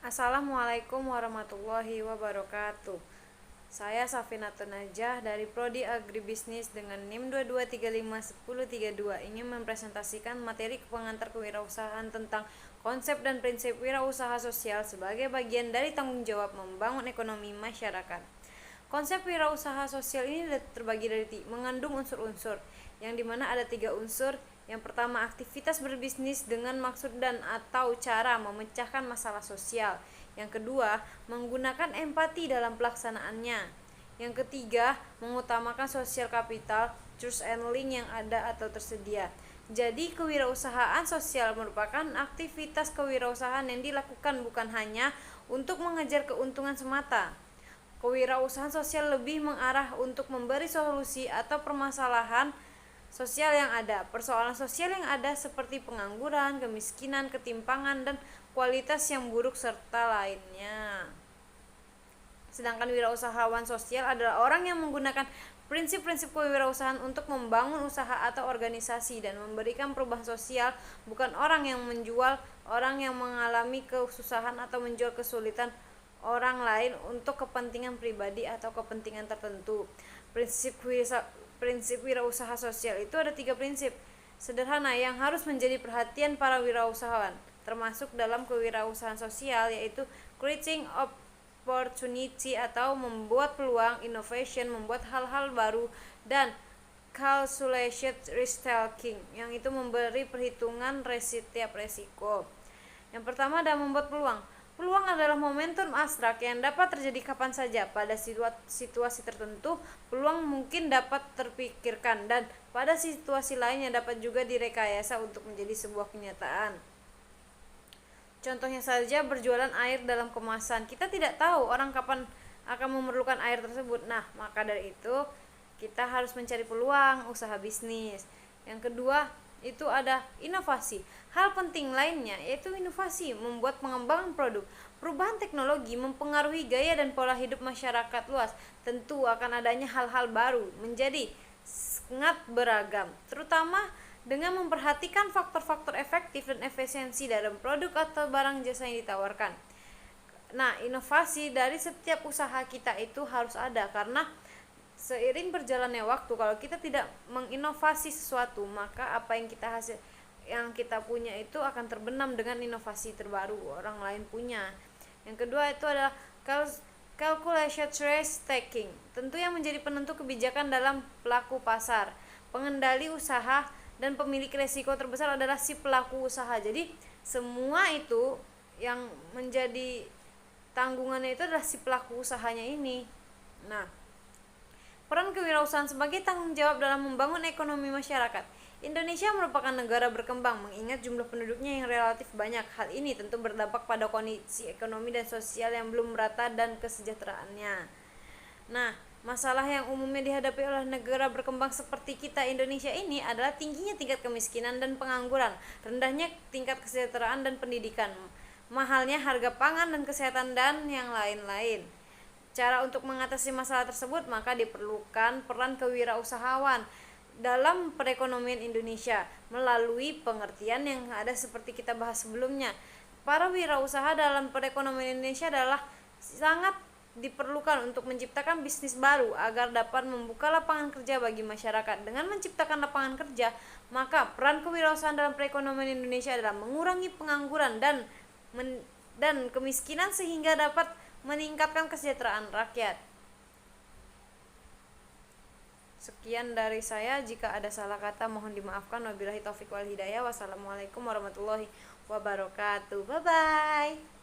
Assalamualaikum warahmatullahi wabarakatuh. Saya Safinatun Najah dari Prodi Agribisnis dengan NIM 22351032 ingin mempresentasikan materi pengantar kewirausahaan tentang konsep dan prinsip wirausaha sosial sebagai bagian dari tanggung jawab membangun ekonomi masyarakat. Konsep wirausaha sosial ini terbagi dari mengandung unsur-unsur, yang dimana ada 3 unsur. Yang pertama, aktivitas berbisnis dengan maksud dan atau cara memecahkan masalah sosial. Yang kedua, menggunakan empati dalam pelaksanaannya. Yang ketiga, mengutamakan sosial kapital, trust and link yang ada atau tersedia. Jadi, kewirausahaan sosial merupakan aktivitas kewirausahaan yang dilakukan bukan hanya untuk mengejar keuntungan semata. Kewirausahaan sosial lebih mengarah untuk memberi solusi atau permasalahan sosial yang ada. Persoalan sosial yang ada seperti pengangguran, kemiskinan, ketimpangan, dan kualitas yang buruk serta lainnya. Sedangkan wirausahawan sosial adalah orang yang menggunakan prinsip-prinsip kewirausahaan untuk membangun usaha atau organisasi dan memberikan perubahan sosial, bukan orang yang menjual, orang yang mengalami kesusahan atau menjual kesulitan orang lain untuk kepentingan pribadi atau kepentingan tertentu. Prinsip wirausaha sosial itu ada 3 prinsip sederhana yang harus menjadi perhatian para wirausahawan, termasuk dalam kewirausahaan sosial, yaitu creating opportunity atau membuat peluang, innovation membuat hal-hal baru, dan calculation risk taking yang itu memberi perhitungan setiap resiko. Yang pertama adalah membuat peluang. Peluang adalah momentum abstrak yang dapat terjadi kapan saja. Pada situasi tertentu, peluang mungkin dapat terpikirkan, dan pada situasi lain yang dapat juga direkayasa untuk menjadi sebuah kenyataan. Contohnya saja berjualan air dalam kemasan. Kita tidak tahu orang kapan akan memerlukan air tersebut. Nah, maka dari itu kita harus mencari peluang usaha bisnis. Yang kedua, itu ada inovasi. Hal penting lainnya yaitu inovasi, membuat pengembangan produk. Perubahan teknologi mempengaruhi gaya dan pola hidup masyarakat luas. Tentu akan adanya hal-hal baru menjadi sangat beragam, terutama dengan memperhatikan faktor-faktor efektif dan efisiensi dalam produk atau barang jasa yang ditawarkan. Nah, inovasi dari setiap usaha kita itu harus ada, karena seiring berjalannya waktu, kalau kita tidak menginovasi sesuatu, maka apa yang kita punya itu akan terbenam dengan inovasi terbaru orang lain punya. Yang kedua itu adalah calculation risk taking, tentu yang menjadi penentu kebijakan dalam pelaku pasar. Pengendali usaha dan pemilik resiko terbesar adalah si pelaku usaha. Jadi semua itu yang menjadi tanggungannya itu adalah si pelaku usahanya ini. Nah, peran kewirausahaan sebagai tanggung jawab dalam membangun ekonomi masyarakat. Indonesia merupakan negara berkembang, mengingat jumlah penduduknya yang relatif banyak. Hal ini tentu berdampak pada kondisi ekonomi dan sosial yang belum merata dan kesejahteraannya. Nah, masalah yang umumnya dihadapi oleh negara berkembang seperti kita Indonesia ini adalah tingginya tingkat kemiskinan dan pengangguran, rendahnya tingkat kesejahteraan dan pendidikan, mahalnya harga pangan dan kesehatan, dan yang lain-lain. Cara untuk mengatasi masalah tersebut maka diperlukan peran kewirausahawan dalam perekonomian Indonesia melalui pengertian yang ada seperti kita bahas sebelumnya. Para wirausaha dalam perekonomian Indonesia adalah sangat diperlukan untuk menciptakan bisnis baru agar dapat membuka lapangan kerja bagi masyarakat. Dengan menciptakan lapangan kerja, maka peran kewirausahaan dalam perekonomian Indonesia adalah mengurangi pengangguran dan kemiskinan sehingga dapat meningkatkan kesejahteraan rakyat. Sekian dari saya, jika ada salah kata mohon dimaafkan. Wabillahi taufik wal hidayah. Wassalamualaikum warahmatullahi wabarakatuh. Bye bye.